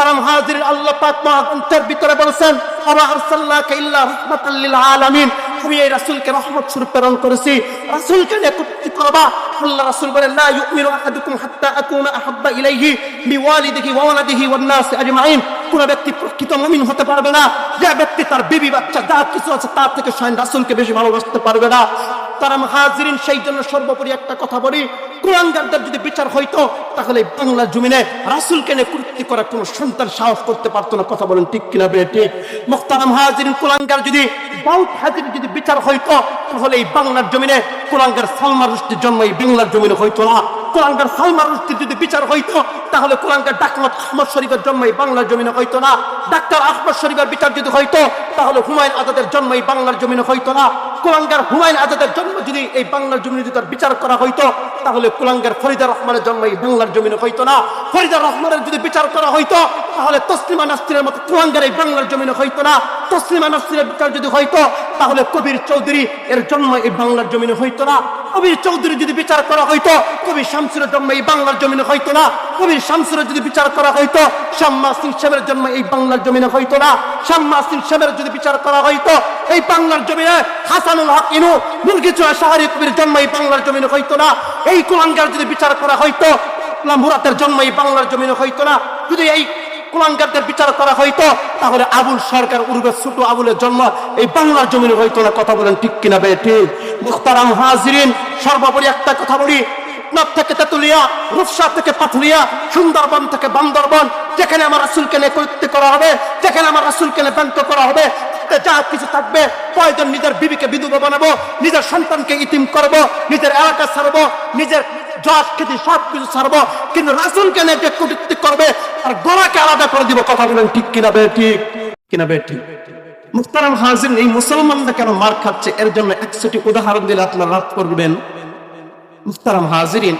মুহতারাম হাজিরিন, আল্লাহ পাক মহাগ্রন্থের ভিতরে বলেছেন, ওয়া আরসালনাকা ইল্লা রাহমাতাল লিল আলামিন, আমি এই রাসূলকে রহমত স্বরূপ প্রেরণ করেছি। রাসূলকে একত্রিত করবা। আল্লাহ রাসূল বলেন, লা ইউমিনু আহাদুকুম হাত্তা আকুনা আহাব্বা ইলাইহি বিওয়ালিদিহি ওয়া ওয়ালাদিহি ওয়ান নাস আজমাইন। কোন ব্যক্তি প্রকৃত মুমিন হতে পারবে না যে ব্যক্তি তার বিবি বাচ্চা যা কিছু আছে তার থেকে স্বয়ং রাসূলকে বেশি ভালোবাসতে পারবে না। তারা হাজিরিন, সেই জন্য সর্বোপরি একটা কথা বলি, কুলাঙ্গারদের যদি বিচার হইতো তাহলে বাংলার জমিনে রাসূলকে নিয়ে কূটনীতি করা কোনো সন্তান সাহস করতে পারতো না। কথা বলেন ঠিক কিনা বেটি? মুহতারাম হাজিরিন, কুলাঙ্গার যদি বাউট হাজির যদি বিচার হইতো তাহলে এই বাংলার জমিনে কুলাঙ্গার সালমান রুশদির জন্ম এই বাংলার জমিনে হইতো না। কুলাঙ্গার সালমান রুশদির যদি বিচার হইতো তাহলে কুলাঙ্গার ডাক্তার আহমদ শরীফের জন্ম এই বাংলার জমিনে হইতো না। ডাক্তার আহমদ শরীফের বিচার যদি হইতো তাহলে হুমায়ুন আজাদের জন্ম এই বাংলার জমিনে হইতো না। কুলাঙ্গার হুমায়ুন আজাদের জন্ম যদি এই বাংলার জমিনে যদি তার বিচার করা হইতো তাহলে কুলাঙ্গার ফরিদা রহমানের জন্ম এই বাংলার জমিনে হইতো না। ফরিদা রহমানের যদি বিচার করা হইতো তাহলে তসলিমা নাসরিনের মতো কুলাঙ্গার এই বাংলার জমিনে হইতো না। তসলিমা নাসরিনের বিচার যদি হইতো তাহলে কবির চৌধুরী এর জন্ম এই বাংলার জমিনে হইতো না। কবির চৌধুরী যদি বিচার করা হইতো কবি শামসুরের জন্ম এই বাংলার জমিনে হইতো না। কবির শামসুরের যদি বিচার করা হইতো শাম্মা সিং সাহেবের জন্ম এই বাংলার জমিনে হইতো না। শাম্মা সিং সাহেবের যদি বিচার করা হইতো এই বাংলার জমিনে হাসানুল হক ইনু মুরগিচুয়া শাহরি কবির জন্ম এই বাংলার জমিনে হইতো না। এই কুলাঙ্গার যদি বিচার করা হইতো মুরাদের জন্ম এই বাংলার জমিনে হইতো না। যদি এই কুলাঙ্গারদের বিচার করা হইতো তাহলে আবুল সরকার উর্বে ছোট আবুলের জন্ম এই বাংলার জমিনে হইতো না। কথা বলেন ঠিক কিনা বেটি? মুহতারাম হাজিরিন, সর্বোপরি একটা কথা বলি, নাথ থেকে তেতুলিয়া, রূপসা থেকে পাথুরিয়া, সুন্দরবন থেকে বান্দরবন, যেখানে আমার রাসূলকে নিয়ে কূটনীতি করা হবে, যেখানে আমার রাসূলকে নিয়ে ব্যঙ্গ করা হবে, যা কিছু থাকবে প্রয়োজন নিজের বিবিকে বিধবা বানাবো, নিজের সন্তানকে ইতিম করবো, নিজের এলাকা ছাড়বো, নিজের যশ খ্যাতি সব কিছু ছাড়বো, কিন্তু রাসূলকে নিয়ে যে কূটনীতি করবে আর গলাকে আলাদা করে দিব। কথা বলেন ঠিক কিনা বেটি? কিনা বেটি? মুহতারাম হাজিরিন, এই মুসলমানরা কেন মার খাচ্ছে এর জন্য 100টি উদাহরণ দিলে আপনারা রাত করবেন। মুহতারাম হাজিরিন,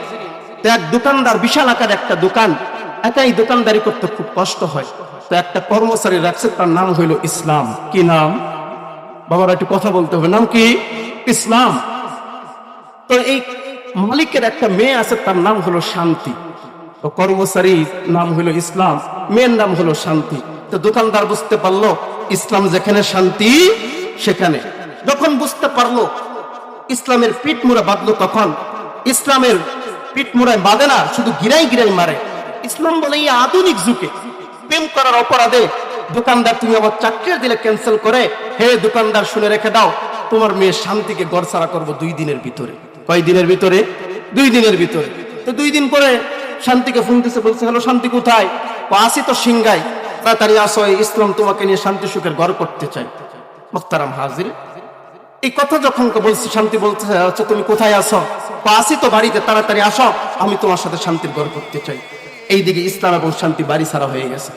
এক দোকানদার, বিশাল আকার একটা দোকান, একাই দোকানদারি করতে খুব কষ্ট হয়। তো একটা কর্মচারী রাখছে, তার নাম হইল ইসলাম। কি নাম? বাবারা একটু কথা বলতে হবে, নাম কি? ইসলাম। তো এই মালিকের একটা মেয়ে আছে, তার নাম হলো শান্তি। তো কর্মচারীর নাম হলো ইসলাম, মেয়ের নাম হলো শান্তি। তো দোকানদার বুঝতে পারলো ইসলাম যেখানে শান্তি সেখানে। যখন বুঝতে পারলো ইসলামের পিঠ মুড়া বাঁধলো, তখন ইসলামের পিঠ মুড়ায় বাঁধে না, শুধু গিরাই গিরাই মারে। ইসলাম বলে এই আধুনিক যুগে প্রেম করার অপরাধে দোকানদার তুমি আবার চাকরি দিলে ক্যান্সেল করে, হে দোকানদার শুনে রেখে দাও, তোমার মেয়ে শান্তিকে গড়ছাড়া করবো 2 দিনের ভিতরে। কয় দিনের ভিতরে? 2 দিনের ভিতরে। তো 2 দিন পরে শান্তিকে ফোন দিতে বলছে, হ্যালো শান্তি কোথায়? আসি তো সিংগাই, তাড়াতাড়ি আসো, ইসলাম তোমাকে নিয়ে শান্তি সুখের ঘর করতে চাই। মুহতারাম হাজিরিন, এই কথা যখন বলছে, শান্তি বলতে আচ্ছা তুমি কোথায় আসো? আসি তো বাড়িতে, তাড়াতাড়ি আসো, আমি তোমার সাথে শান্তির ঘর করতে চাই। এইদিকে ইসলাম এবং শান্তি বাড়ি ছাড়া হয়ে গেছে।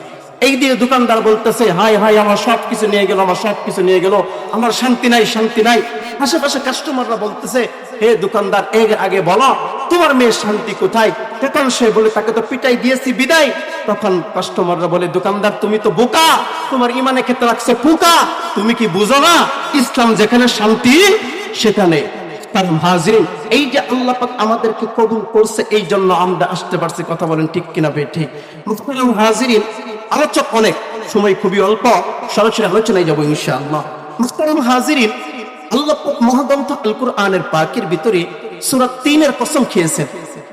এইদিকে দোকানদার বলতেছে, হাই হাই, আমার সবকিছু নিয়ে গেল, আমার সবকিছু নিয়ে গেল, আমার শান্তি নাই, শান্তি নাই। আশেপাশে কাস্টমাররা বলতেছে, হে দোকানদার, এর আগে বলো তোমার মেয়ে শান্তি কোথায়? তখন সে বলে, তাকে তো পিটাই দিয়েছি বিদায়। তখন কাস্টমাররা বলে, দোকানদার তুমি তো বোকা, তোমার ইমানে খেতে রাখছে পোকা, তুমি কি বুঝো না ইসলাম যেখানে শান্তি সেখানে। তার হাজিরিন, এই যে আল্লাহ পাক আমাদেরকে কবুল করছে, এই জন্য আমরা আসতে পারছি। কথা বলেন ঠিক কিনা বেঠি? মুহতারাম হাজিরিন, আলোচক অনেক, সময় খুবই অল্প, সরাসরি আলোচনায় যাবো ইনশাআল্লাহ। মুহতারাম হাজিরিন, আল্লাহ পাক মহাগ্রন্থ আল কুরআনের পাকের ভিতরে সূরা 3-এর কসম খেয়েছেন।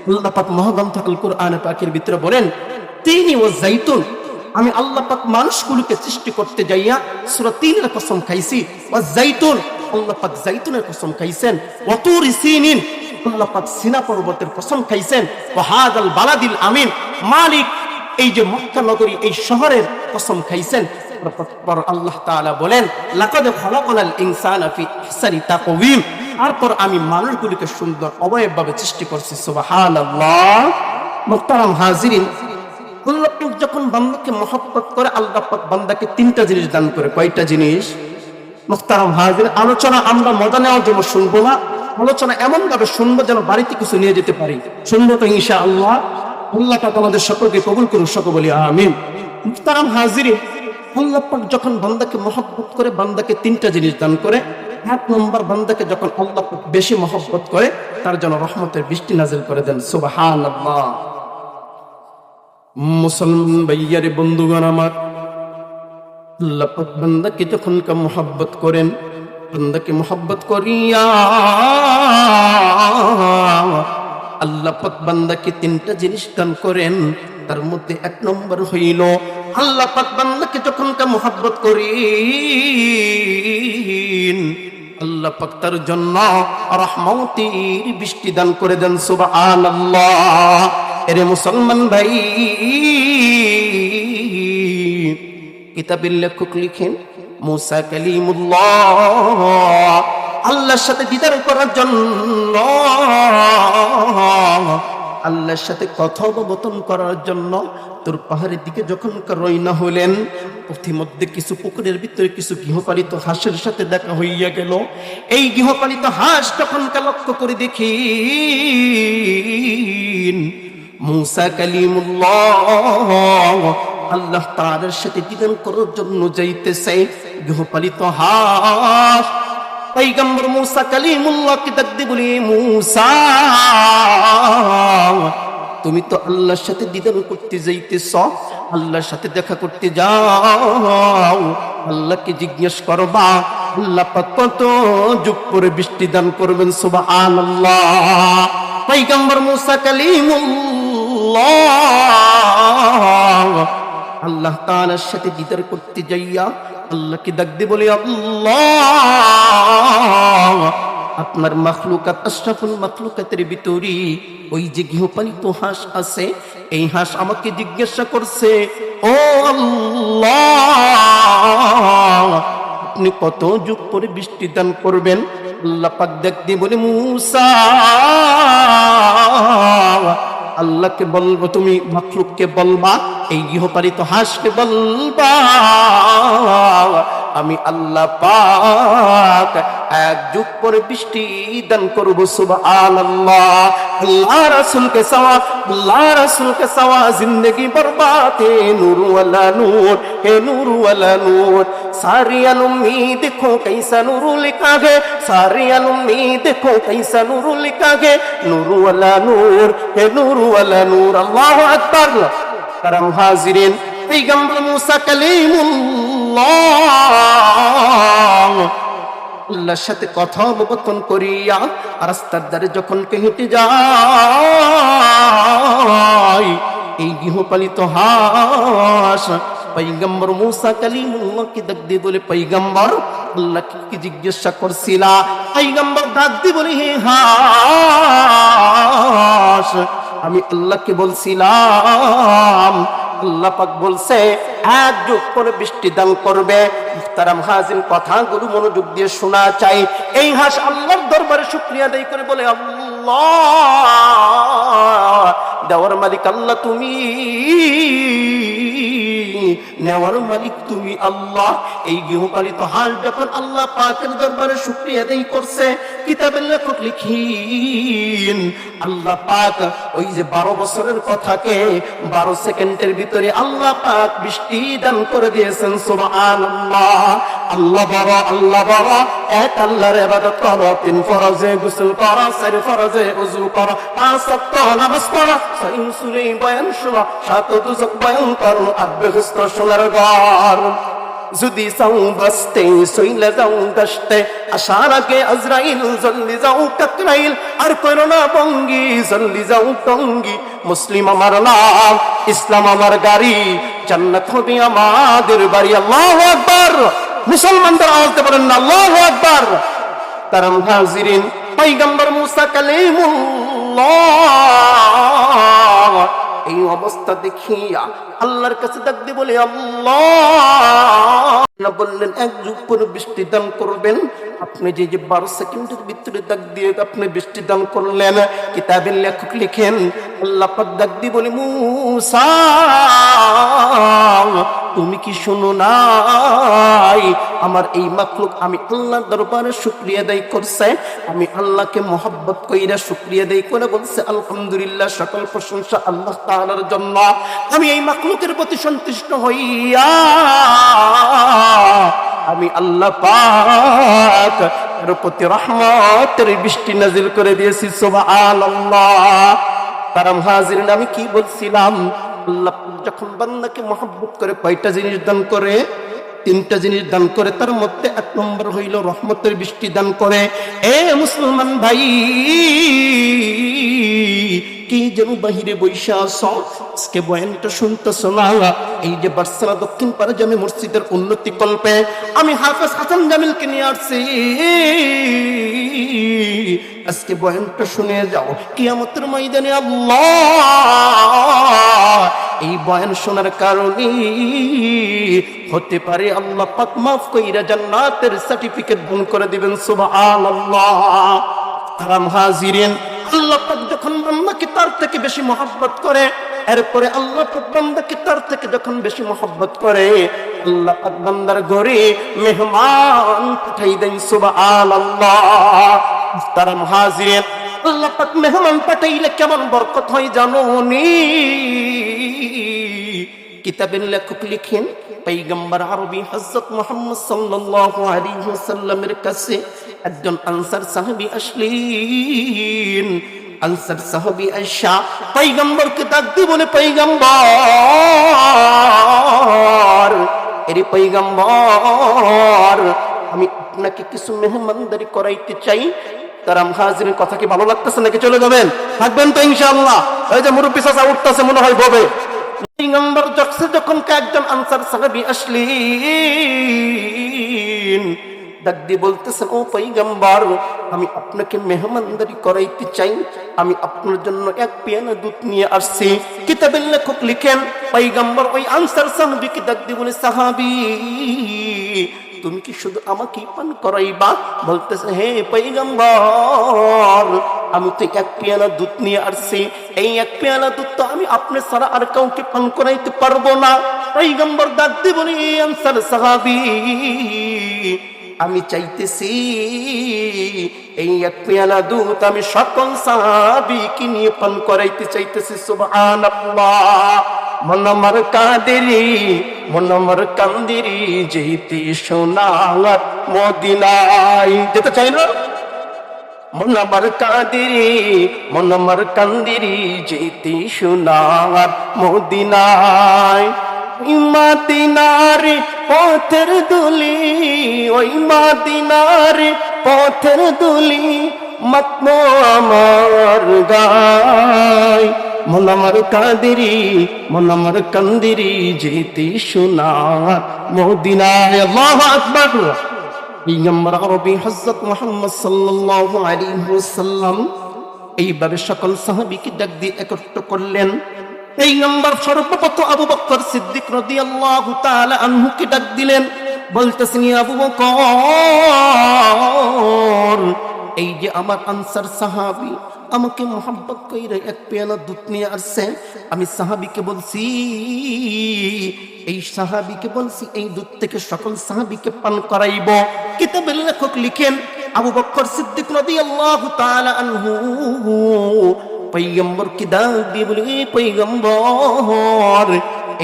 আল্লাহ পাক মহাগ্রন্থ আল কুরআনের পাকের ভিতরে বলেন, তিনি ও জাইতুন, আমি আল্লাহ পাক মানুষগুলোকে সৃষ্টি করতে যাইয়া সূরা 3-এর কসম খাইছি। ও জাইতুন, আল্লাহ পাক জাইতুনের কসম খাইছেন। ওয়া তুর সিনিন, আল্লাহ পাক সিনা পর্বতের কসম খাইছেন। ওয়া হাদাল বালাদিল আমিন, মালিক এই যে মক্কা নগরী, এই শহরের কসম খাইছেন। পর আল্লাহ তাআলা বলেন, লাকাদ খালাকনাল ইনসানা ফি আহসানি তাকওয়িম, তারপর আমি মানুষগুলোকে সুন্দর অবয়বভাবে সৃষ্টি করছি। সুবহানাল্লাহ। মুহতারাম হাজিরিন, আল্লাহ পাক যখন বান্দাকে মহব্বত করে, আল্লাহ পাক বান্দাকে 3টা জিনিস দান করে। কয়টা জিনিস? মুহতারাম হাজিরিন, আলোচনা আমরা মজা নেওয়ার জন্য শুনবো না, আলোচনা এমন ভাবে শুনবো যেন বাড়িতে কিছু নিয়ে যেতে পারি। শুনবো তো ইনশাআল্লাহ। আল্লাহ পাক আমাদের সকলকে কবুল করুন, সকল বলি আমিন। মুহতারাম হাজিরিন, আল্লাহ পাক যখন বান্দাকে মহব্বত করে, বান্দাকে 3টা জিনিস দান করে। 1 নম্বর, বান্দাকে যখন আল্লাহ পাক বেশি মহব্বত করে, তার জন্য রহমতের বৃষ্টি নাজিল করে দেন। সুবহানাল্লাহ। মুসলমান ভাইয়ারে বন্ধুগণ আমার, আল্লাহ পাক বান্দাকে যখন কা মোহাব্বত করেন, বান্দাকে মোহাব্বত করিয়া আল্লাহ পাক বান্দাকে তিনটা জিনিস দান করেন। তার মধ্যে এক নম্বর হইল আল্লাহ পাক বান্দাকে যখন কা মোহাব্বত করেন, আল্লাহ পাক তার জন্য রহমতের বৃষ্টি দান করে দেন। সুবহানাল্লাহ। এরে মুসলমান ভাই, কিতাবের লেখক লিখেন মুসা কালিমুল্লাহ আল্লাহর সাথে দিদার করার জন্য, আল্লাহর সাথে কথোপকথন করার জন্য তোর পাহাড়ের দিকে যখন রওনা হলেন, পথিমধ্যে কিছু পুকুরের ভিতরে কিছু গৃহপালিত হাঁসের সাথে দেখা হইয়া গেল। এই গৃহপালিত হাঁস তখন লক্ষ্য করে দেখি মুসা কালিমুল্লাহ আল্লাহ তাআলার সাথে দিদার করার জন্য যাইতেছে। গৃহপালিত হাঁস পয়গম্বর মুসা কালিমুল্লাহকে ডাক দিয়ে বলি, মুসা তুমি তো আল্লাহর সাথে দিদার করতে যাইতেছ, আল্লাহর সাথে দেখা করতে যাও, আল্লাহকে জিজ্ঞেস করবা আল্লাহ পাক কত যুগ পরে বৃষ্টি দান করবেন। সুবহানাল্লাহ। পয়গম্বর মুসা কালিমুল্লাহ আল্লাহ তাআলার সাথে দিদার করতে যাইয়া আল্লাহকে ডাক দিয়ে বলে, আল্লাহ আপনার মাখলুকাত আশরাফুল মাখলুকাতের ভিতরে ওই যে গৃহপালিত হাঁস আছে, এই হাঁস আমাকে জিজ্ঞাসা করছে, ও আল্লাহ আপনি কত যুগ পরে বৃষ্টি দান করবেন? আল্লাহ পাক ডাক দিয়ে বলে, মুসা আল্লাহকে বলবো, তুমি মাখলুককে বলবা, এই গৃহপালিত হাঁসকে বলবা আমি আল্লাহ পাক এক যুগ পরে বৃষ্টি দান করব। সুবহানাল্লাহ। আল্লাহ রাসূলকে সাওয়া, আল্লাহ রাসূলকে সাওয়া জিंदगी बर्बाद है नूर वाला नूर है नूर वाला नूर सारी उम्मीद देखो कैसा नूर लिखा है सारी उम्मीद देखो कैसा नूर लिखा है नूर वाला नूर है नूर वाला नूर। अल्लाहु अकबर। करम हाजिरिन, पैगंबर मूसा कलीमुल्लाह আল্লাহর সাথে কথোপকথন করিয়া রাস্তার ধারে যখন হেঁটে যায়, এই গৃহপালিত হাঁস পয়গম্বর মুসা কালিমুল্লাহকে ডাক দিয়ে বলে, পয়গম্বর আল্লাহকে কি জিজ্ঞাসা করছিলা? পয়গম্বর ডাক দিয়ে বলে, হে হাঁস আমি আল্লাহকে বলছিলাম আল্লাহ পাক বলছে এক যুগ পরে বৃষ্টি দান করবে। মুহতারাম হাজির, কথাগুলো মনোযোগ দিয়ে শোনা চাই। এই হাঁস আল্লাহর দরবারে শুকরিয়া আদায় করে বলে, আল্লাহ দেওয়ার মালিক আল্লাহ তুমি, নেওয়ার মালিক তুমি আল্লাহ। এই গৃহপালিত হাঁস যখন আল্লাহ পাকের দরবারে শুকরিয়া আদায় করছে, কিতাবের লেখক লিখিন আল্লাহ পাক ওই যে 12 বছরের কথাকে 12 সেকেন্ডের ভিতরে আল্লাহ পাক বৃষ্টি দান করে দিয়েছেন। সুবহানাল্লাহ। আল্লাহ বাবা, আল্লাহ বাবা, এক আল্লাহর ইবাদত করো, 3 ফরজে গোসল করো, 4 ফরজে ওযু করো, 5 ওয়াক্ত নামাজ পড়ো, 6 সূরা বয়ান শোনো, 7 দুজক বয়ান করো, 8 বেহেশত সোনার ঘর। যদি চাও বাঁচতে সইলে যাও দাসতে, আসার আগে আজরাইল জলদি যাও কাকরাইল, আর করো না বঙ্গি জলদি যাও টঙ্গি। মুসলিম আমার নাম, ইসলাম আমার গাড়ি, জান্নাত হবে আমাদের বাড়ি। আল্লাহু আকবার। মুসলমানদের আওয়াজ দিতে পারেন না? আল্লাহু আকবার। কারণ হাজিরিন, পয়গম্বর মুসা কালিমুল্লাহ এই অবস্থা দেখিয়া আল্লাহর কাছে ডাক দিয়ে বলে, আল্লাহ বললেন এক যুগ পরে বৃষ্টি দান করবেন। আপনি যে 12 সেকেন্ডের ভিতরে ডাক দিয়ে আপনি বৃষ্টি দান করলেন। কিতাবের লেখক লিখেন আল্লাহ পাক ডাক দিয়ে বলে, মুসা তুমি কি শোনো নাই আমার এই মাখলুক আমি আল্লাহর দরবারে শুকরিয়া আদায় করছে, আমি আল্লাহকে মহব্বত কইরা শুকরিয়া আদায় করে বলছে আলহামদুলিল্লাহ, সকল প্রশংসা আল্লাহ তাআলার জন্য। আমি এই মাখলুকের প্রতি সন্তুষ্ট হইয়া আমি আল্লাহ পাক এর প্রতি রহমতের বৃষ্টি নাজিল করে দিয়েছি। সুবহানাল্লাহ। কারণ হাজিরিন, আমি কি বলছিলাম? আল্লাহ যখন বান্দাকে মহব্বত করে কয়টা জিনিস দান করে? তিনটা জিনিস দান করে। তার মধ্যে এক নম্বর হইল রহমতের বৃষ্টি দান করে। এ মুসলমান ভাই, কি যেন বাহিরে বৈশা আছো, আজকে বয়ানটা শুনতেছো না? এই যে বার্সানা দক্ষিণ পাড়া জামে মসজিদের উন্নতি কল্পে আমি হাফেজ হাসান জামিলকে নিয়ে আসছি। আজকে বয়ানটা শুনে যাও, কিয়ামতের ময়দানে আল্লাহ এই বয়ান শোনার কারণে হতে পারে আল্লাহ পাক মাফ কইরা জান্নাতের সার্টিফিকেট দান করে দিবেন। সুবহানাল্লাহ। আরাম হাজিরিন, আল্লাহ পাক যখন বান্দাকে তার থেকে বেশি মহব্বত করে, এরপরে আল্লাহ পাক বান্দাকে তার থেকে যখন বেশি মহব্বত করে, আল্লাহ পাক বান্দার ঘরে মেহমান পাঠাই দেন। সুবহানাল্লাহ। তারা হাজিরিন, আল্লাহ পাক মেহমান পাঠাইলে কেমন বরকত হয় জানো নি? কিতাবের লেখক লিখেন, পয়গম্বর আরবি হযরত মুহাম্মদ সাল্লাল্লাহু আলাইহি ওয়াসাল্লামের কাছে একজন আনসার সাহাবী আসলেন। আনসার সাহাবী আয়েশা পয়গম্বরকে ডাক দিয়ে বলে, পয়গম্বর, এরে পয়গম্বর, আমি আপনাকে কিছু মেহমানদারি করাইতে চাই। তারা হাজিরের কথা কি ভালো লাগতেছে নাকি চলে যাবেন? থাকবেন তো ইনশাআল্লাহ? এই যে মুরব্বি চাচা উঠতেছে মনে হয় ববে। পয়গম্বর যখন একজন আনসার সাহাবী আসলেন, ডাক দিয়ে বলতেছেন, ও পয়গম্বর, আমি আপনাকে মেহমানদারি করাইতে চাই, আমি আপনার জন্য এক পেয়ালা দুধ নিয়ে আসছি। কিতাবের লেখক লিখেন, পয়গম্বর ওই আনসার সাহাবীকে ডাক দিয়ে বলে, সাহাবী, তুমি কি শুধু আমাকেই পান করাইবা? বলতেছে, হে পয়গম্বর, আমি তো এক পেয়ালা দুধ নিয়ে আসছি, এই এক পেয়ালা দুধ তো আমি আপনি ছাড়া আর কাউকে পান করাইতে পারবো না। পয়গম্বর ডাক দিয়ে বলে, আনসার সাহাবী, আমি চাইতেছি এই এক পেয়ালা দুধ আমি সকল সাহাবীকে নিয়ে পান করাইতে চাইতেছি। সুবহানাল্লাহ। মন আমার কাঁদেরি, মন আমার কান্দিরি, যেতে সোনার মদিনায়। যেতে চাই না? মন আমার কাঁদেরি, মন আমার কান্দিরি, যেতে সোনার মদিনায়। মদিনার পথের দুলি, ওই মদিনার পথের দুলি মাতমো আমার গায়। মন আমার কাঁদেরি, মন আমার কান্দিরি, যেতে সোনার মদিনায়। আল্লাহু আকবার। পয়গম্বর আরবি হযরত মুহাম্মদ সাল্লাল্লাহু আলাইহি ওয়াসাল্লাম এইভাবে সকল সাহাবীকে ডাক দিয়ে একত্র করলেন। পয়গম্বর সর্বপ্রথম আবু বকর সিদ্দিক রাদিয়াল্লাহু তাআলা আনহুকে ডাক দিলেন। বলতেছেন, ইয়া আবু বকর, এই যে আমার আনসার সাহাবী আমাকে মোহাব্বত কইরা এক পেয়ালা দুধ নিয়ে আসছে, আমি সাহাবীকে বলছি, এই সাহাবীকে বলছি এই দুধ থেকে সকল সাহাবীকে পান করাইব। কিতাবের লেখক লিখেন, আবু বকর সিদ্দিক রাদিয়াল্লাহু তাআলা আনহু পয়গম্বরকে ডাক দিয়ে বলে, পয়গম্বর,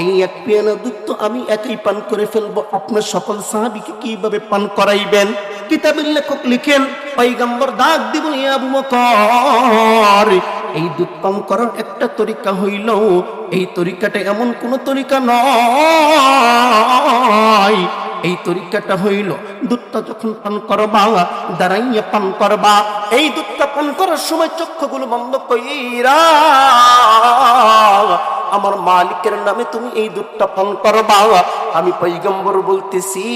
এই এক পেয়ালা দুধ তো আমি একাই পান করে ফেলবো, আপনার সকল সাহাবীকে কিভাবে পান করাইবেন? কিতাবের লেখক লিখেন, পয়গম্বর ডাক দিয়ে বলে, আবু বকর, এই দুধ পান করার একটা তরিকা হইল, এই তরিকাটা এমন কোন তরিকা নয়, এই তরিকাটা হইল দুধটা যখন পান করবা দাঁড়াইয়া পান করবা। এই দুধটা পান করার সময় চক্ষুগুলো বন্ধ কইরা আমার মালিকের নামে তুমি এই দুধটা পান করবা। আমি পয়গম্বর বলতেছি,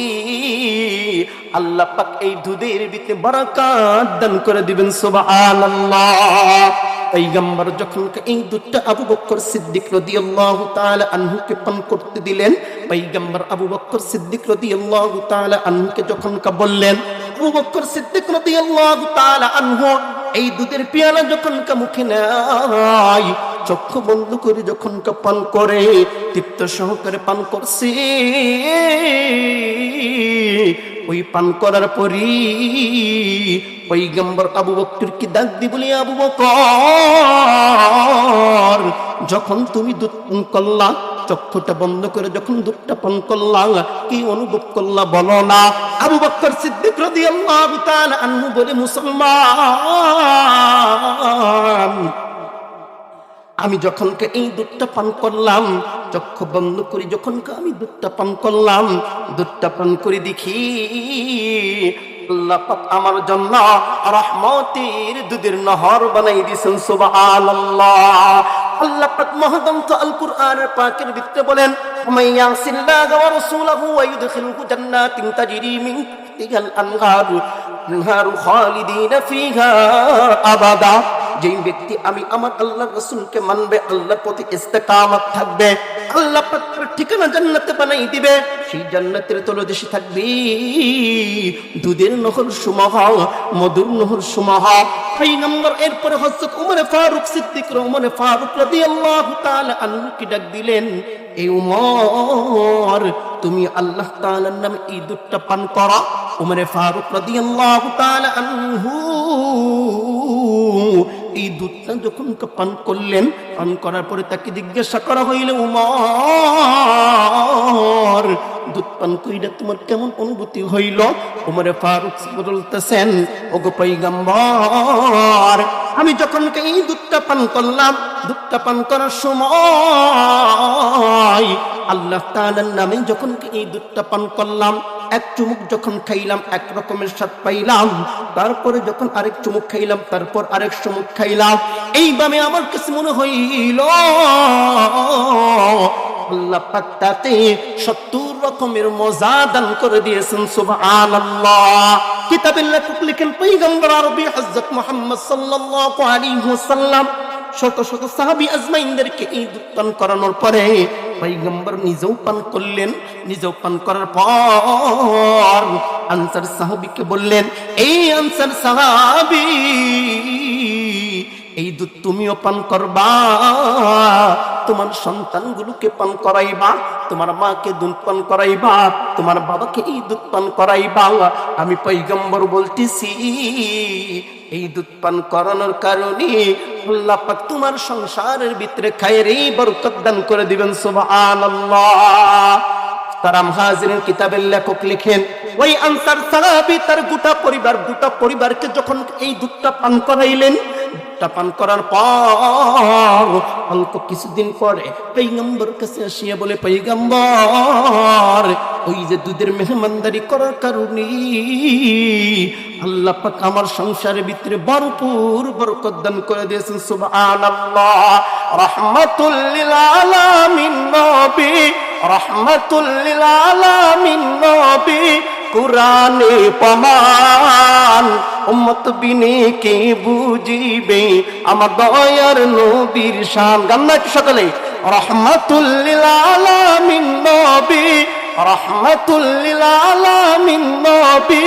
আল্লাহ পাক এই দুধের ভিতরে বারাকাত দান করে দিবেন। সুবহানাল্লাহ। পয়গম্বর যখন এই দুধটা আবু বকর সিদ্দিক রাদিয়াল্লাহু তাআলা আনহুকে পান করতে দিলেন, পয়গম্বর আবু বকর সিদ্দিক রাদিয়াল্লাহু তাআলা আনহুকে যখন বললেন, আবু বকর সিদ্দিক রাদিয়াল্লাহু তাআলা আনহু এই দুধের পেয়ালা যখন মুখে নেয়, চক্ষু বন্ধ করে যখন পান করে, তৃপ্ত সহকারে পান করছে। ওই পান করার পরই পয়গম্বর আবু বকরকে ডাক দিয়ে বলি, আবু বকর, যখন তুমি দুধ পান করলা, চক্ষুটা বন্ধ করে যখন দুধটা পান করলা, কি অনুভব করলা বলো না? আবু বকর সিদ্দিক রাদিয়াল্লাহু তাআলা আনহু বলে, মুসলমান, আমি যখন এই দুধটা পান করলাম, চক্ষু বন্ধ করি যখন আমি দুধটা পান করলাম, দুধটা পান করে দেখি আল্লাহ পাক আমার জন্য রহমতের দুধের নহর বানাই দিয়েছেন। সুবহানাল্লাহ। আল্লাহ পাক মহাগ্রন্থ আল কুরআনের পাকের ভিতরে বলেন, মাইয়াসিল্লাহু ওয়া রাসূলুহু ওয়া ইউদখিলহু জান্নাতিন তাজরি মিন তাহতিহাল আনহারু খালিদিনা ফিহা আবাদা। যেই ব্যক্তি আমি আমার আল্লাহর রাসূলকে মানবে, আল্লাহর প্রতি ইস্তেকামত থাকবে, আল্লাহ পাক তার ঠিকানা জান্নাতে বানাই দিবে। সেই জান্নাতের তলদেশে থাকবে দুধের নহর সমূহ, মধুর নহর সমূহ। পয়গম্বর এরপরে হযরত ওমর ফারুক সিদ্দিক রাদিয়াল্লাহু তাআলা আনহুকে ডাক দিলেন, এই ওমর তুমি আল্লাহ তাআলার নামে এই দুধটা পান করো। ওমর ফারুক রাদিয়াল্লাহু তাআলা আনহু এই দুধটা যখন পান করলেন, পান করার পরে তাকে জিজ্ঞাসা করা হইল, ওমর দুধ পান কইরা তোমার কেমন অনুভূতি হইল? ওমর ফারুক বলতেছেন, ওগো পয়গম্বর, আমি যখন এই দুধটা পান করলাম, দুধটা পান করার সময় আল্লাহ তাআলার নামে যখন এই দুধটা পান করলাম, এক চুমুক যখন খাইলাম এক রকমের স্বাদ পাইলাম, তারপরে যখন আরেক চুমুক খাইলাম, তারপর আরেক চুমুক খাইলাম, এইভাবে আমার কাছে মনে হইল আল্লাহ পাক তাতে 70 রকমের মজা দান করে দিয়েছেন। সুবহানাল্লাহ। কিতাবের লেখক লিখেন, পয়গম্বর আরবি হযরত মুহাম্মদ সাল্লাল্লাহু আলাইহি ওয়াসাল্লাম শত শত সাহাবী আজমাইনদেরকে এই দুধ পান করানোর পরে পয়গম্বর নিজেও পান করলেন। নিজেও পান করার পর আনসার সাহাবীকে বললেন, এই আনসার সাহাবী, এই দুধ তুমিও পান করবা, তোমার সন্তানগুলোকে পান করাইবা, তোমার মাকে দুধ পান করাইবা, তোমার বাবাকে এই দুধ পান করাইবা। আমি পয়গম্বর বলতেছি, এই দুধ পান করানোর কারণে আল্লাহ পাক তোমার সংসারের ভিতরে খায়রে বরকত দান করে দিবেন। সুবহানাল্লাহ। তারাম হাজিরিন, কিতাবের লেখক লিখেন, ওই আনসার সাহাবী তার গোটা পরিবারকে যখন এই দুধটা পান করাইলেন, দুধটা পান করার পর অল্প কিছুদিন পরে পয়গম্বর কাছে আসিয়া বলে, পয়গম্বর, ওই যে দুধের মেহমানদারি করার কারণে আল্লাহ পাক আমার সংসারের ভিতরে ভরপুর বরকত দান করে দিয়েছেন। সুবহানাল্লাহ। রাহমাতুল লিল আলামিন নবী, রাহমাতুল লিল আলামিন নবী, কুরআনে প্রমাণ, উম্মত বিনে কে বুঝিবে আমার দয়ার নবীর শান। গান্না কি সকলে? রাহমাতুল লিল আলামিন নবী, রাহমাতুল লিল আলামিন নবী,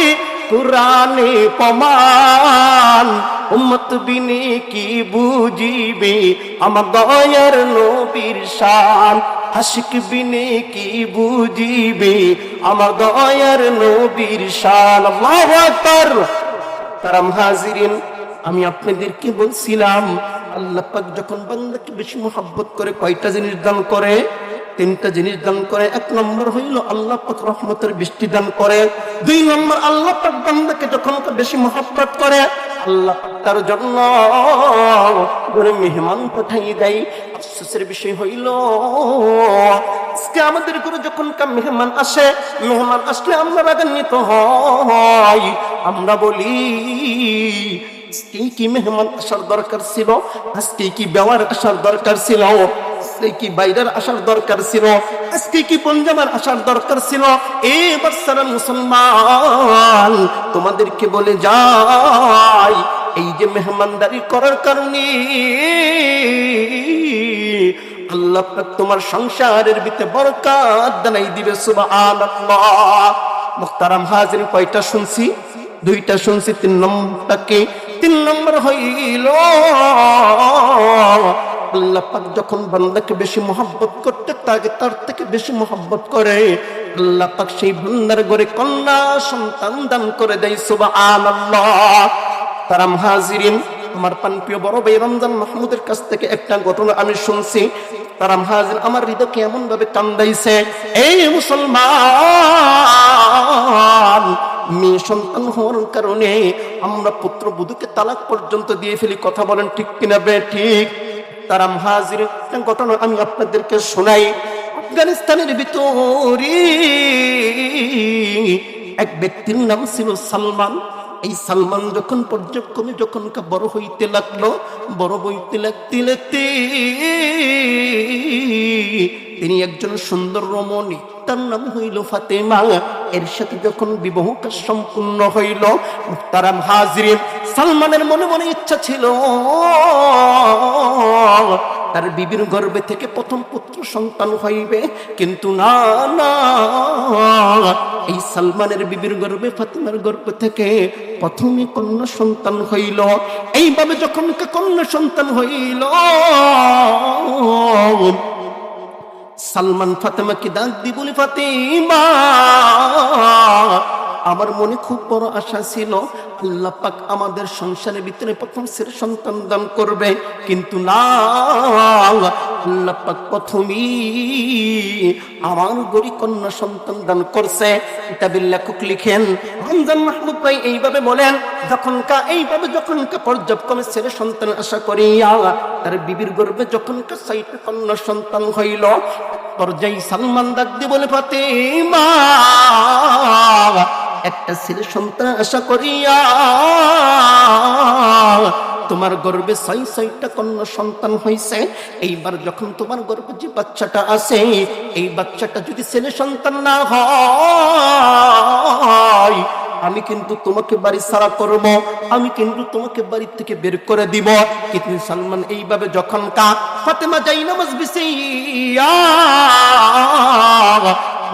কুরআনে প্রমাণ, উম্মত বিনে কি বুঝিবে আমার দয়ার নবীর শান। আশিক বিনে কি বুঝিবে আমার দয়ার নবীর শান। আল্লাহু আকবার। তারাম হাজিরিন, আমি আপনাদেরকে বলছিলাম, আল্লাহ পাক যখন বান্দাকে বেশি মহব্বত করে কয়টা জিনিস দান করে? 3টা জিনিস দান করে। 1 নম্বর হইল আল্লাহ পাক রহমতের বৃষ্টি দান করে। 2 নম্বর, আল্লাহ পাক বান্দাকে যখন বেশি মহব্বত করে, আল্লাহ পাক তার জন্য ঘরে মেহমান পাঠিয়ে দেয়। আফসোসের বিষয় হইল, আজকে আমাদের ঘরে যখন মেহমান আসলে আমরা রাগান্বিত হই। আমরা বলি, আজকে কি মেহমান আসার দরকার ছিল? আজকে কি বেওয়ার আসার দরকার ছিল? আজকে কি বাইরের আসার দরকার ছিল? আজকে কি পঞ্জাবের আসার দরকার ছিল? এবার সারা মুসলমান তোমাদেরকে বলে যাই, এই যে মেহমানদারি করার কারণে আল্লাহ পাক তোমার সংসারের ভিতরে বরকত দানাই দিবে। সুবহানাল্লাহ। মুহতারাম হাজির, কয়টা শুনছি? 2টা শুনছি। 3 নম্বরটাকে 3 নম্বর হইল আল্লাহ পাক যখন বান্দাকে বেশি মহব্বত করতে থাকে, তার থেকে বেশি মহব্বত করে, আল্লাহ পাক সেই বান্দার ঘরে কন্যা সন্তান দান করে দেয়। সুবহানাল্লাহ। তারাম হাজিরিন, আমার প্রিয় বড় ভাই রমজান মাহমুদের কাছ থেকে একটা ঘটনা আমি শুনছি। তারাম হাজির, আমার হৃদয়কে এমন ভাবে কান্দাইছে। এই মুসলমান, মেয়ে সন্তান হওয়ার কারণে আমরা পুত্র বধূকে তালাক পর্যন্ত দিয়ে ফেলি। কথা বলেন ঠিক কিনা? বে ঠিক। মুহতারাম হাজির, ঘটনা আমি আপনাদেরকে শোনাই। আফগানিস্তানের ভিতরে এক ব্যক্তির নাম ছিল সালমান। এই সালমান যখন পর্যায়ক্রমে যখন বড় হইতে লাগলো, বড় হইতে লাগতে লাগতে তিনি একজন সুন্দর রমণী, তার নাম হইল ফাতেমা। এর সাথে যখন বিবাহ কাজ সম্পূর্ণ হইল, মুহতারাম হাজিরিন, সালমানের মনে মনে ইচ্ছা ছিল তার বিবির গর্ভে থেকে প্রথম পুত্র সন্তান হইবে, কিন্তু না না, এই সালমানের বিবির গর্ভে, ফাতেমার গর্ভ থেকে প্রথমে কন্যা সন্তান হইল। এইভাবে যখন কন্যা সন্তান হইল, সালমান ফাতেমাকে ডাক দি বলে, ফাতেমা, আমার মনে খুব বড় আশা ছিল আল্লাহ পাক আমাদের সংসারের ভিতরে প্রথম ছেলে সন্তান দান করবে, কিন্তু না, আল্লাহ পাক প্রথমেই আমার গরি কন্যা সন্তান দান করছে। কিতাবের লেখক লিখেন, রমজান মাহমুদ ভাই এইভাবে বলেন, এইভাবে যখন পর্যায়ক্রমে ছেলে সন্তান আশা করিয়া তার বিবির গর্ভে যখন 6টা কন্যা সন্তান হইল, পর্যায়ে সালমান ডাক দিয়ে বলে, ফাতেমা, একটা ছেলে সন্তান আশা করিয়া তোমার গর্ভে 6টা কন্যা সন্তান হয়েছে। এইবার যখন তোমার গর্ভে যে বাচ্চাটা আছে, এই বাচ্চাটা যদি ছেলে সন্তান না হয়, আমি কিন্তু তোমাকে বাড়ি ছাড়া করব, আমি কিন্তু তোমাকে বাড়ি থেকে বের করে দিব। কিন্তু সালমান এইভাবে যখন ফাতেমা যাই নামাজ বিছাইয়া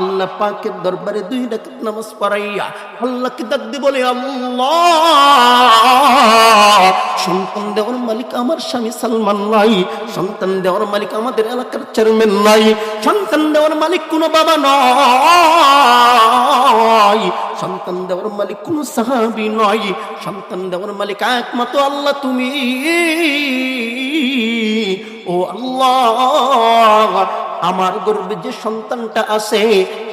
আল্লাহ পাকের দরবারে 2 রাকাত নামাজ পড়াইয়া আল্লাহকে ডাক দিয়ে বলে, আল্লাহ, সন্তান দেওয়ার মালিক আমার স্বামী সালমান নাই, সন্তান দেওয়ার মালিক আমাদের এলাকার চেয়ারম্যান নাই, সন্তান দেওয়ার মালিক কোনো বাবা নয়, সন্তান দেওয়ার মালিক কোন সাহাবী নয়, সন্তান দেওয়ার মালিক একমাত্র আল্লাহ তুমি। ও আল্লাহ, আমার গর্ভে যে সন্তানটা আছে,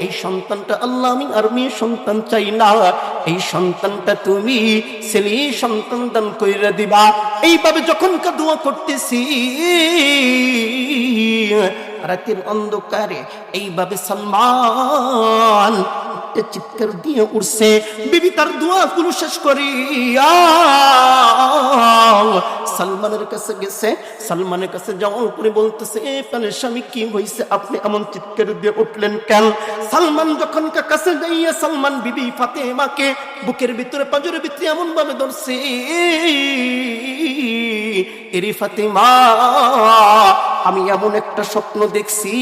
এই সন্তানটা আল্লাহ আমি আর মেয়ে সন্তান চাই না, এই সন্তানটা তুমি ছেলে সন্তান দান কইরা দিবা। এইভাবে যখন দোয়া করতেছি, রাতের অন্ধকারে এইভাবে সালমান চিৎকার দিয়ে উঠছে। বিবি তার দোয়া গুলো শেষ করিয়া সালমানের কাছে গেছে। সালমানের কাছে যাওয়ার পরে বলতেছে, এ প্রাণের স্বামী, কি হয়েছে, আপনি এমন চিৎকার দিয়ে উঠলেন কেন? সালমান যখন কাছে যাইয়া সালমান বিবি ফাতেমাকে বুকের ভিতরে, পাঁজরের ভিতরে এমন ভাবে ধরছে, এরে ফাতেমা, আমি এমন একটা স্বপ্ন দেখছি,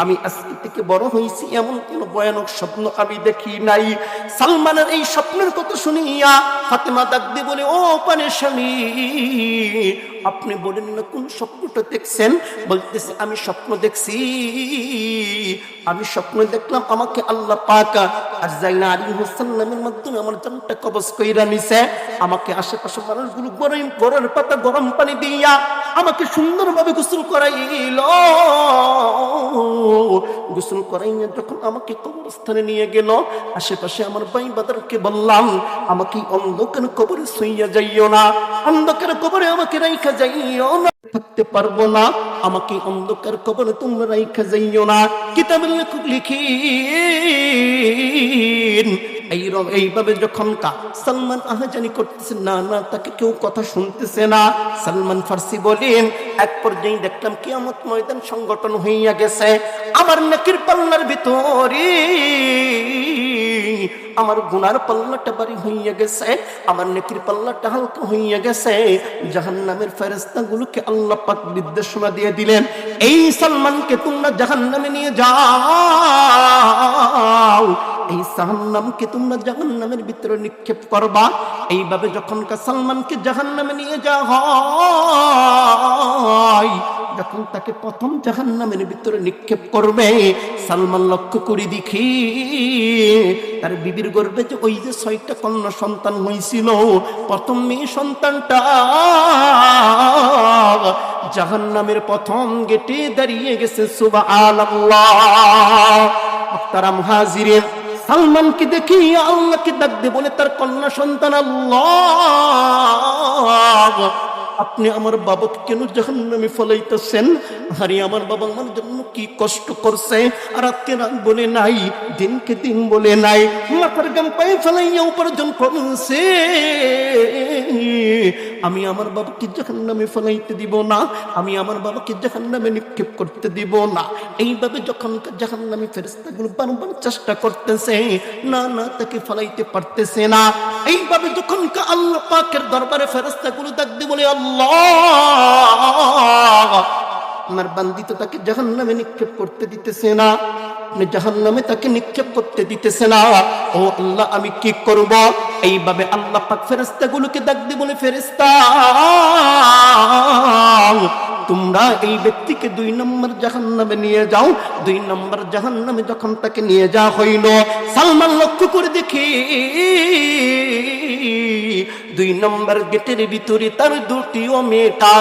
আমি আজকে থেকে বড় হয়েছি, এমন কোন ভয়ানক স্বপ্ন আমি দেখি নাই। সালমানের এই স্বপ্নের কথা শুনিয়া ফাতেমা ডাক দিয়ে বলে, ও প্রাণের স্বামী, আপনি বলেন না কোন স্বপ্নটা দেখছেন? বলতেছে, আমি স্বপ্ন দেখছি, আমি স্বপ্ন দেখলাম আমাকে আল্লাহ পাক আযরাইল আলাইহিস সালামের মাধ্যমে আমার জানটা কবজ কইরা নিছে। আমাকে আশেপাশে মানুষগুলো গরম পাতা গরম পানি দিয়া আমাকে সুন্দরভাবে গোসল করাইল। গোসল করাইয়া যখন আমাকে কবরস্থানে নিয়ে গেল, আশেপাশে আমার ভাই বাদারকে বললাম, আমাকে অন্ধকার কবরে শুইয়া যাইও না, অন্ধকার কবরে আমাকে রাইখা যাইও না, থাকতে পারবো না, আমাকে অন্ধকার কবরে তোমরা রাইখা যাইও না। কিতাবের লেখক লিখেন, এইভাবে যখন সালমান আহাজানি করতেছে, না না, তাকে কেউ কথা শুনতেছে না। সালমান ফার্সি বলেন, এক পর্যায়ে দেখলাম কিয়ামত ময়দান সংগঠন হইয়া গেছে। আমার নেকির পাল্লার ভিতরে আমার গুনার পাল্লাটা ভারী হইয়া গেছে, আমার নেকির পাল্লাটা হালকা হইয়া গেছে। জাহান্নামের ফেরেশতাগুলোকে আল্লাহ পাক নির্দেশনা দিয়ে দিলেন, এই সালমানকে তোমরা জাহান্নামে নিয়ে যাও, এই জাহান্নামকে তোমরা জাহান্নামের ভিতরে নিক্ষেপ করবা। এইভাবে যখন সালমানকে জাহান্নামে নিয়ে যাওয়া হয়, যখন তাকে প্রথম জাহান্নামের ভিতরে নিক্ষেপ করবে, সালমান লক্ষ্য করে দেখি তার বিবির গর্ভে যে ওই যে 6টা কন্যা সন্তান হয়েছিল, প্রথম মেয়ে সন্তানটা জাহান্নামের প্রথম গেটে দাঁড়িয়ে গেছে। সুবহানাল্লাহ। মুহতারাম হাজিরিন, সালমানকে দেখি আল্লাহকে ডাক দিয়ে বলে তার কন্যা সন্তান, আল্লাহ, আপনি আমার বাবাকে কেন জাহান্নামে ফলাইতেছেন? আরে আমার বাবা আমার জন্য কি কষ্ট করছে, রাতকে রাত বলে নাই, দিনকে দিন বলে নাই, মাথার গাম পায়ে ফেলাইয়া উপার্জন করছে। আমি আমার বাবাকে জাহান্নামে ফলাইতে দিব না, আমি আমার বাবাকে জাহান্নামে নিক্ষেপ করতে দিব না। এইভাবে যখন জাহান্নামী ফেরেশতাগুলো বারবার চেষ্টা করতেছে, না না তাকে ফলাইতে পারতেছে না। এইভাবে যখন আল্লাহ পাকের দরবারে ফেরেশতাগুলো ডাকতে বলে, আল্লাহ আমার বান্দি তো তাকে জাহান্নামে নিক্ষেপ করতে দিতেছে না, আপনি জাহান্নামে তাকে নিক্ষেপ করতে দিতেছে না, ও আল্লাহ আমি কি করব? এইভাবে আল্লাহ পাক ফেরেশতাগুলোকে ডাকতে বলে, ফেরেশতা তোমরা এই ব্যক্তিকে 2 নম্বর জাহান্নামে নিয়ে যাও। 2 নম্বর জাহান্নামে যখন তাকে নিয়ে যাওয়া হইল, সালমান লক্ষ্য করে দেখি 2 নম্বর গেটের ভিতরে তার দুটিও মেয়েটা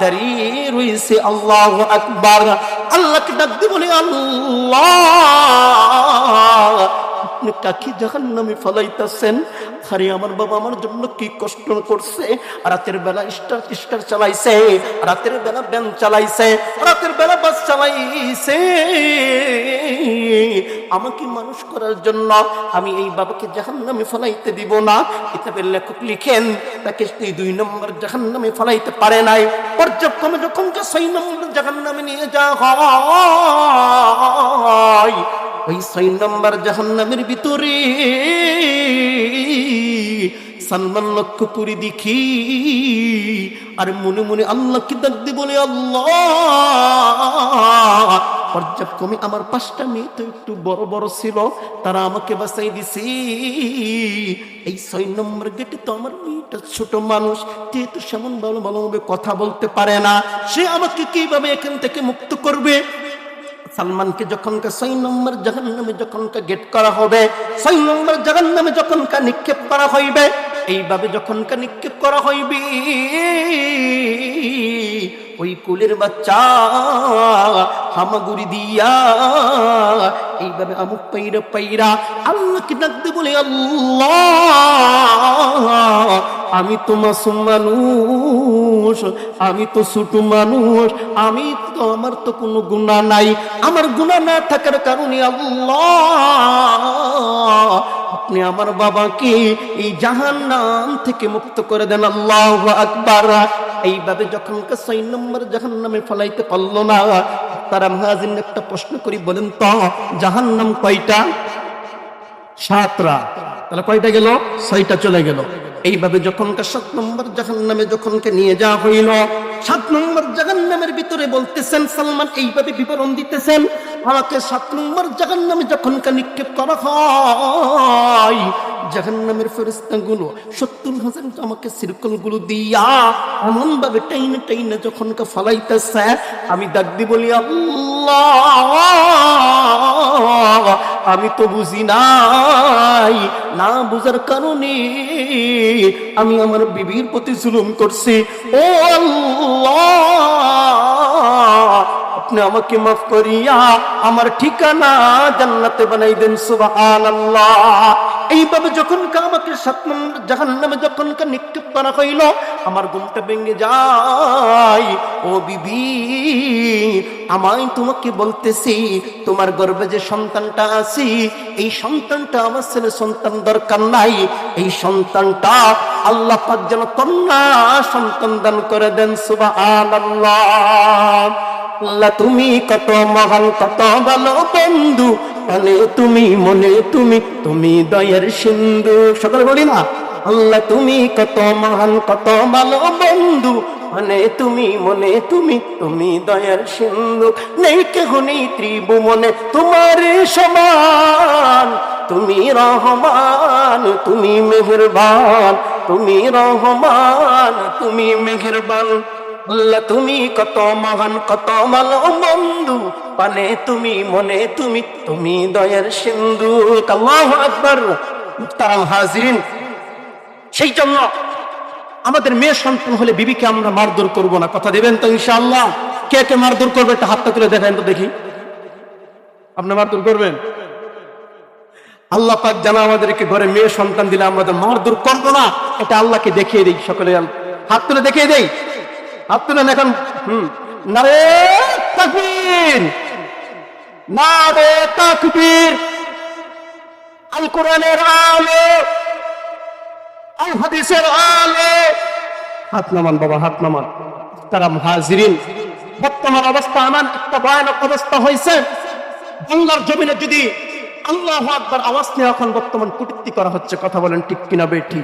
দাঁড়িয়ে রয়েছে। আল্লাহু আকবার। আল্লাহকে ডাকতে বলে, আল্লাহ আপনি কাকে জাহান্নামে ফলাইতেছেন? আরে আমার বাবা আমার জন্য কি কষ্ট করছে, রাতের বেলা স্টার চালাইছে, রাতের বেলা ব্যান চালাইছে, রাতের বেলা বাস চালাইছে আমাকে মানুষ করার জন্য। আমি এই বাবাকে জাহান্নামে ফলাইতে দিব না। কিতাবের লেখক লিখেন তাকে 2 নম্বর জাহান্নামে ফলাইতে পারে নাই। পর্যায়ক্রমে যখন 6 নম্বর জাহান্নামে নিয়ে যাওয়া হয়, ওই 6 নম্বর জাহান্নামের ভিতরে সালমান লক্ষ্য করে দেখি আর মনে মনে আল্লাহকে ডাকতে বলে, আল্লাহ পর্যায়ক্রমে আমার 5টা মেয়ে তো একটু বড় বড় ছিল, তারা আমাকে বাঁচাই দিছি। এই 6 নম্বর গেটে তো আমার মেয়েটা ছোট মানুষ, যেহেতু সেমন ভালোভাবে কথা বলতে পারে না, সে আমাকে কিভাবে এখান থেকে মুক্ত করবে? সালমানকে যখন 6 নম্বর জাহান্নামে যখন গেট করা হবে, 6 নম্বর জাহান্নামে যখন নিক্ষেপ করা হইবে, এইভাবে যখন নিক্ষেপ করা হইবে, ওই কুলের বাচ্চা হামাগুড়ি দিয়া এইভাবে আমুক পাইরা পাইরা আল্লাহকে ডাকতে বলে, আল্লাহ আমি তো মাসুম মানুষ, আমি তো ছোট মানুষ, আমি তো আমার তো কোনো গুনাহ নাই, আমার গুনাহ না থাকার কারণে আল্লাহ আপনি আমার বাবাকে এই জাহান্নাম থেকে মুক্ত করে দেন। আল্লাহু আকবার। এইভাবে যখন 6 নম্বর জাহান্নামে ফলাইতে পারল না, তারা মুয়াজ্জিন একটা প্রশ্ন করি, বলেন তো জাহান্নাম কয়টা? 7টা। তাহলে কয়টা গেল? 6টা চলে গেল। এইভাবে যখন 7 নম্বর জাহান্নামে যখন নিয়ে যাওয়া হইল, 7 নম্বর জাহান্নামের ভিতরে বলতেছেন সালমান, এইভাবে বিবরণ দিতেছেন, আমাকে 7 নম্বর জাহান্নামে যখন নিক্ষেপ করা হয়, জাহান্নামের ফেরেশতাগুলো 70,000 আমাকে সিরকলগুলো দিয়া এমন ভাবে টাইনে টাইনে যখন ফালাইতেছে, আমি ডাক দি বলি, আল্লাহ আমি তো বুঝি নাই, না বুঝার কারণে আমি আমার বিবির প্রতি জুলুম করছি। ও আল্লাহ আপনি আমাকে মাফ করিয়া আমার ঠিকানা জান্নাতে বানাই দেন। সুবহানাল্লাহ। এইভাবে যখন আমাকে 7 নম্বর জাহান্নামে যখন নিক্ষেপ করা হইল, আমার ঘুমটা ভেঙে যায়। ও বিবি আমায় তোমাকে বলতেছি, তোমার গর্ভে যে সন্তানটা আছে, এই সন্তানটা আমার ছেলে সন্তান দরকার নাই, এই সন্তানটা আল্লাহ পাক যেন কন্যা সন্তান দান করে দেন। সুবহানাল্লাহ। আল্লাহ তুমি কত মহান, কত ভালো বন্ধু, মনে তুমি মনে তুমি, তুমি দয়ার সিন্ধু। সকলে বলি না, আল্লাহ তুমি কত মহান, কত ভালো বন্ধু, মনে তুমি মনে তুমি, তুমি দয়ার সিন্ধু। নেই কেহ নেই ত্রিভুবনে তোমার সমান, তুমি রহমান, তুমি মেহেরবান, তুমি রহমান, তুমি মেহেরবান। আল্লাহ তুমি কত মহান, কত ভালো বন্ধু, পানে তুমি মনে তুমি, তুমি দয়ার সিন্ধু। আল্লাহু আকবার। মুহতারাম হাজিরিন, সেই জন্য আমাদের মেয়ে সন্তান হলে বিবিকে আমরা মারধর করব না, কথা দেবেন তো ইনশাআল্লাহ? কে কে মারধর করবে একটা হাতটা তুলে দেখান তো দেখি। আপনি মারধর করবেন? আল্লাহ পাক যেন আমাদেরকে ঘরে মেয়ে সন্তান দিলে আমাদের মারধর করবো না, এটা আল্লাহকে দেখিয়ে দেই। সকলে হাত তুলে দেখিয়ে দেই। হাত তুলেন এখন। নারে তাকবীর, নারে তাকবীর। আল কোরআনের আলো, আল হাদিসের আলো। হাত নামান বাবা, হাত নামান। তারা মুহাজিরিন, বর্তমান অবস্থা এমন একটা ভয়ানক অবস্থা হয়েছে, বাংলার জমিনে যদি আল্লাহু আকবার আওয়াজ নিয়ে এখন বর্তমান কটূক্তি করা হচ্ছে। কথা বলেন ঠিক কিনা বেঠি?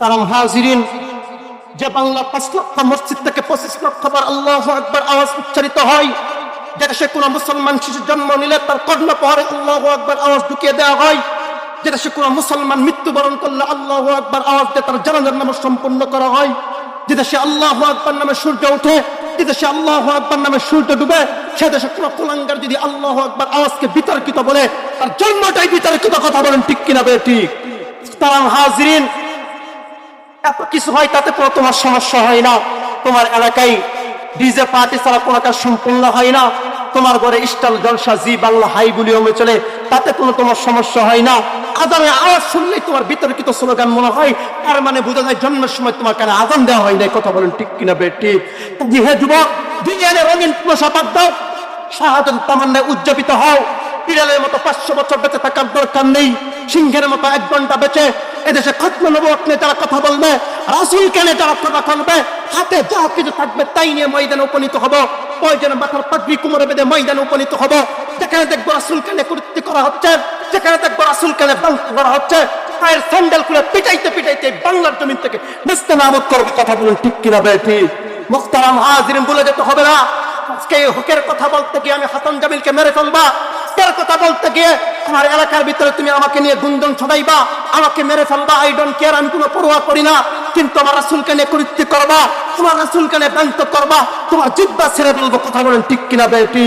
তারা মুহাজিরিন, যে বাংলা 5 লক্ষ মসজিদ থেকে 25 লক্ষ বার আল্লাহু আকবার আওয়াজ উচ্চারিত হয়, যে দেশে কোন মুসলমান শিশু জন্ম নিলে তার কর্ণপহারে আল্লাহু আকবার আওয়াজ ঢুকিয়ে দেওয়া হয়, যে দেশে কোন মুসলমান মৃত্যুবরণ করলে আল্লাহু আকবার আওয়াজ দিয়ে তার জানাজার নামাজ সম্পন্ন করা হয়, যে দেশে আল্লাহু আকবার নামে সূর্য ওঠে, যে দেশে আল্লাহু আকবার নামে সূর্য ডুবে, সে দেশে কোন কুলাঙ্গার যদি আল্লাহু আকবার আওয়াজকে বিতর্কিত বলে, তার জন্মটাই বিতর্কিত। কথা বলেন ঠিক কিনা বেঠি? তারা মুহাজিরিন, এত কিছু হয় তাতে কোনো তোমার সমস্যা হয় না। তোমার এলাকায় ডিজে পার্টি ছাড়া কোনো কাজ সম্পূর্ণ হয় না। তোমার ঘরে স্টাইল জলসা জি বাংলা হাই ভলিউমে চলে, তাতে কোনো তোমার সমস্যা হয় না। আজানের আওয়াজ শুনলেই তোমার বিতর্কিত স্লোগান মনে হয়, তার মানে বোঝা যায় জন্মের সময় তোমার কানে আজান দেওয়া হয় নাই। কথা বলেন ঠিক কিনা বেটি? জি হে যুবক, দুনিয়ার রঙিন পোশাক দাও, শাহাদাত তামান্নায় উজ্জীবিত হও। বিড়ালের মতো 500 বছর বেঁচে থাকার দরকার নেই, সিংহের মতো 1 ঘন্টা বেঁচে এদেশে খতমে নবুয়ত নিয়ে যারা কথা বলবে, রাসূলকে নিয়ে যারা কথা বলবে, হাতে যা কিছু থাকবে তাই নিয়ে ময়দানে উপনীত হব। প্রয়োজনে মাথার পাগড়ি কোমরে বেঁধে ময়দানে উপনীত হব। যেখানে দেখবো রাসূলকে নিয়ে কটূক্তি করা হচ্ছে, যেখানে দেখবো রাসূলকে নিয়ে ব্যঙ্গ করা হচ্ছে, পায়ের স্যান্ডেল খুলে পিটাইতে পিটাইতে বাংলার জমিন থেকে নেস্তানাবুদ করবে। কথা বলুন ঠিক কিনা বেঠি? মুহতারাম হাজিরিন, বলে যেতে হবে না আজকে হকের কথা বলতে গিয়ে আমি হাসান জামিলকে মেরে ফেলবা, হকের কথা বলতে গিয়ে আমার এলাকার ভিতরে তুমি আমাকে নিয়ে গুঞ্জন ছড়াইবা, আমাকে মেরে ফেলবা, আই ডোন্ট কেয়ার, আমি কোনো পরোয়া করি না। কিন্তু আমার রাসূলকে নিয়ে কটূক্তি করবা, তোমার রাসূলকে নিয়ে ব্যঙ্গ করবা, তোমার জিহ্বা ছেড়ে ফেলবো। কথা বলেন ঠিক কিনা বেটি?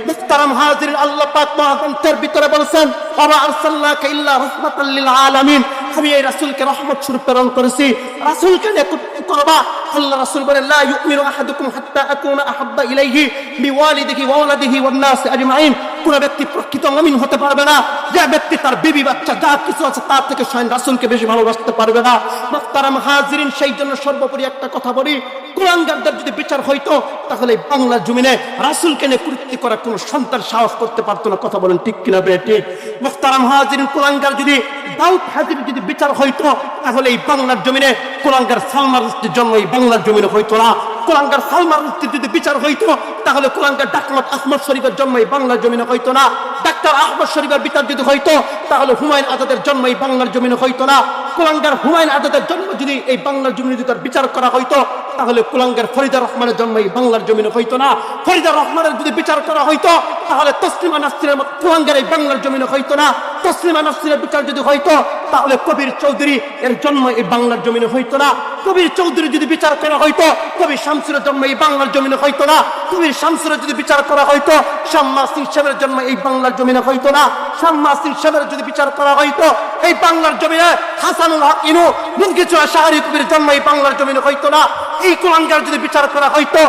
মুহতারাম হাজিরিন, আল্লাহ পাক মহাগ্রন্থের ভিতরে বলেছেন, ওয়া আরসালনাকা ইল্লা রাহমাতাল লিল আলামিন, আমি এই রাসূলকে রহমত স্বরূপ প্রেরণ করেছি। রাসূলকে নিয়ে কটূক্তি করবা, আল্লাহ রাসূল বলেন, লা ইউমিনু আহাদুকুম হাত্তা আকুনা আহাব্বা ইলাইহি বিওয়ালিদিহি ওয়া ওয়ালাদিহি ওয়ান নাস আজমাইন। কোন ব্যক্তি প্রকৃত মুমিন হতে পারবে না যে ব্যক্তি তার বিবি বাচ্চা যা কিছু আছে তার থেকে স্বয়ং রাসূলকে বেশি ভালোবাসতে পারবে না। মুহতারাম হাজিরিন, সেই জন্য সর্বোপরি একটা কথা বলি, কুলাঙ্গারদের যদি বিচার হইতো তাহলে বাংলার জমিনে রাসূলকে নিয়ে কটূক্তি করা কোন সন্তান সাহস করতে পারতো না। কথা বলেন ঠিক কিনা বেটি? মুহতারাম হাজিরিন, কুলাঙ্গার যদি দাউদ হাজির যদি বিচার হইতো তাহলে এই বাংলার জমিনে কুলাঙ্গার সালমান রুশদির জন্ম এই বাংলার জমিনে হইতো না। কুলাঙ্গার সালমান রুশদির যদি বিচার হইতো তাহলে কুলাঙ্গার ডাক্তার আহমদ শরীফের জন্ম এই বাংলার জমিনে হইতো না। ডাক্তার আহমদ শরীফের বিচার যদি হইতো তাহলে হুমায়ুন আজাদের জন্ম এই বাংলার জমিনে হইতো না। কুলাঙ্গার হুমায়ুন আজাদের জন্ম যদি এই বাংলার জমিনে যদি তার বিচার করা হইতো তাহলে কুলাঙ্গার ফরিদা রহমানের জন্ম এই বাংলার জমিনে হইতো না। ফরিদা রহমানের যদি বিচার করা হইতো তাহলে তসলিমা নাসরিনের মতো কুলাঙ্গার এই বাংলার জমিনে হইতো না। তসলিমা নাসরিনের বিচার যদি হইতো তাহলে কবির চৌধুরী এর জন্ম এই বাংলার জমিনে হইতো না। কবির চৌধুরী যদি বিচার করা হইতো কবি শামসুরের জন্ম এই বাংলার জমিনে হইতো না। কবির শামসুরের যদি বিচার করা হইতো শাম্মা সিং সাহেবের জন্ম এই বাংলার জমিনে হইতো না। শাম্মা সিং সাহেবের যদি বিচার করা হইতো এই বাংলার জমিনে হাসানুল হক ইনু মুনকিচুয়া শাহরি কবির জন্ম এই বাংলার জমিনে হইতো না। এই কুলাঙ্গার যদি বিচার করা হইতো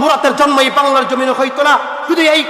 মুরাদের জন্ম এই বাংলার জমিনে হইতো না। যদি এই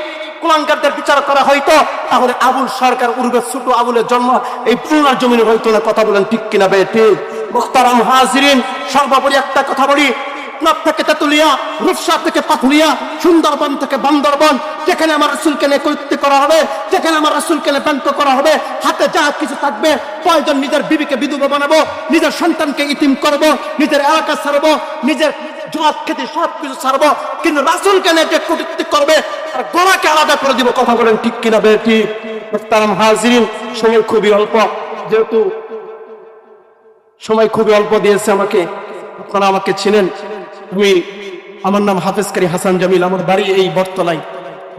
কুলাঙ্গারদের বিচার করা হইতো তাহলে আবুল সরকার উর্বে ছোট আবুলের জন্ম এই বাংলার জমিনে হইতো না। কথা বলেন ঠিক কিনা বেটি? মুহতারাম হাজিরিন, সর্বোপরি একটা কথা বলি, আপনার থেকে তেতুলিয়া, রূপসা থেকে পাথুরিয়া, সুন্দরবন থেকে বান্দরবন, যেখানে আমার রাসূলকে নিয়ে কটূক্তি করা হবে, যেখানে আমার রাসূলকে নিয়ে ব্যঙ্গ করা হবে, হাতে যা কিছু থাকবে, প্রয়োজন নিজের বিবিকে বিধবা বানাবো, নিজের সন্তানকে ইতিম করব, নিজের এলাকা ছাড়বো, নিজের জোয়াত খেতে সব কিছু ছাড়বো, কিন্তু রাসূলকে নিয়ে যে কটূক্তি করবে তার গলাকে আলাদা করে দিব। কথা বলেন ঠিক কিনা বেটি? মুহতারাম হাজিরিন, সময় খুবই অল্প, যেহেতু সময় খুবই অল্প দিয়েছে আমাকে, আপনারা আমাকে চিনেন, আমার নাম হাফেজ কারি হাসান জামিল, আমার বাড়ি এই বটতলায়।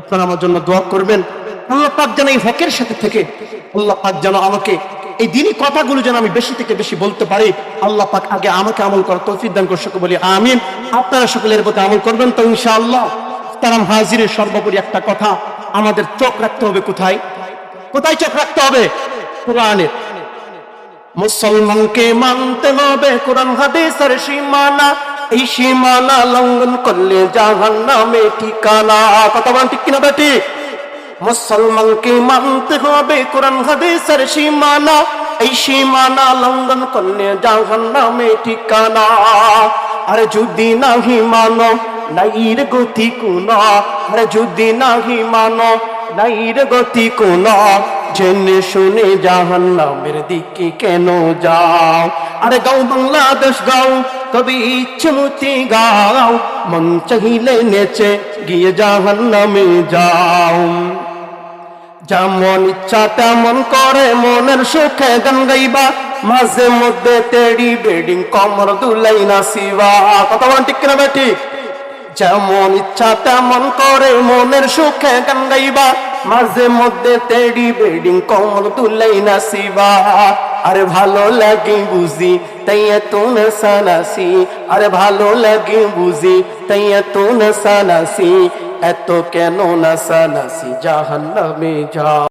আপনারা আমার জন্য দোয়া করবেন। আল্লাহ পাক যেন এই হকের সাথে থেকে আল্লাহ পাক যেন আমাকে এই দিনই কথাগুলো যেন আমি বেশি থেকে বেশি বলতে পারি। আল্লাহ পাক আগে আমাকে আমল করার তৌফিক দান করে সকলে বলি আমিন। আপনারা সকলের প্রতি আমল করবেন তো ইনশাআল্লাহ। তারাম হাজিরের সর্বোপরি একটা কথা, আমাদের চোখ রাখতে হবে কোথায়? কোথায় চোখ রাখতে হবে? কোরআনে। মুসলমানকে মানতে হবে কোরআন হাদিসের সীমানা, এই সীমানা লঙ্ঘন করলে জাহান্নামে ঠিকানা। কথা বলেন ঠিক কিনা বেটি? মুসলমানকে মানতে হবে কোরআন হাদিসের সীমানা, এই সীমানা লঙ্ঘন করলে জাহান্নামে ঠিকানা। আরে যদি নাহি মানো নাইর গতি কোন, আরে যদি নাহি মানো নাইর গতি কোন, জেনে শুনে জাহান্নামের দিকে কেন যাও? আরে গাও বাংলাদেশ গাও, তবে ইচ্ছে মতি গাও, মন চাহিলে নেচে গিয়ে জাহান্নামে যাও। যেমন ইচ্ছা তেমন করে মনের সুখে গান গাইবা, মাঝে মধ্যে তেড়ি বেডিং কমর দুলাই নাচিবা। কথা বলেন ঠিক কিনা বেটি? যেমন ইচ্ছা তেমন করে মনের সুখে গান গাইবা, মাঝে মধ্যে তেড়ি বেডিং কমর দুলাই নাচিবা। আরে ভালো লাগে বুঝি তাই এত নাচানাচি, আরে ভালো লাগে বুঝি তাই এত নাচানাচি, এত কেন নাচানাচি জাহান্নামে যাও।